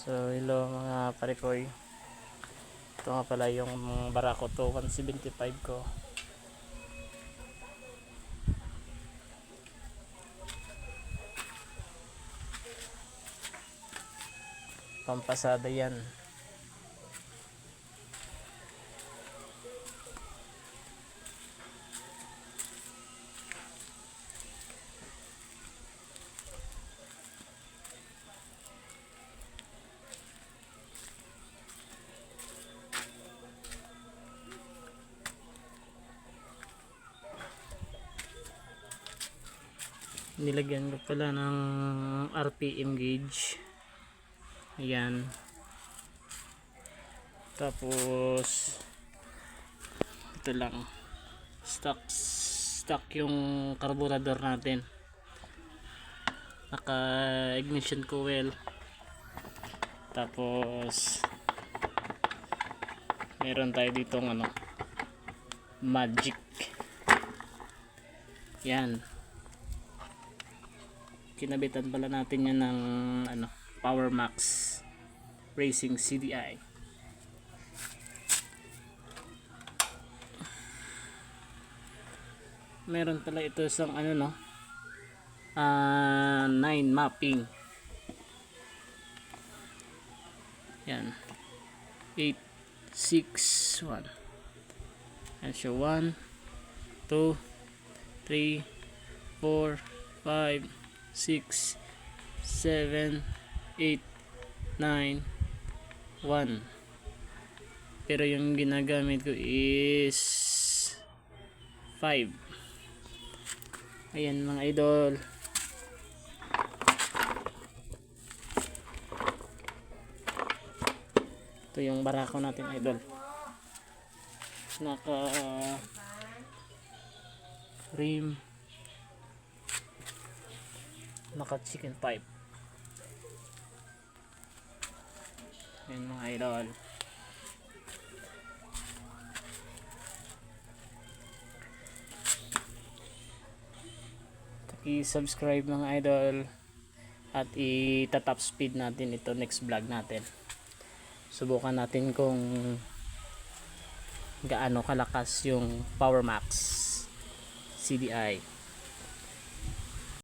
So hello mga parikoy. Ito nga pala yung Barako to 175 ko. Pampasada yan. Nilagyan ko pala ng RPM gauge. Ayan. Tapos ito lang. Stock yung carburetor natin. Naka ignition coil. Tapos meron tayo ditong Magic. Yan. Kinabitan pala natin yan ng Power Max Racing CDI. Meron pala ito isang 9 mapping. Yan. 8 6 1. And so 1 2 3 4 5 6 7 8 9 1. Pero yung ginagamit ko is 5. Ayan mga idol. Ito yung Barako natin idol. Naka rim, naka chicken pipe. Ayan mga idol. I-subscribe mga idol at i-top speed natin ito next vlog natin. Subukan natin kung gaano kalakas yung Power Max CDI.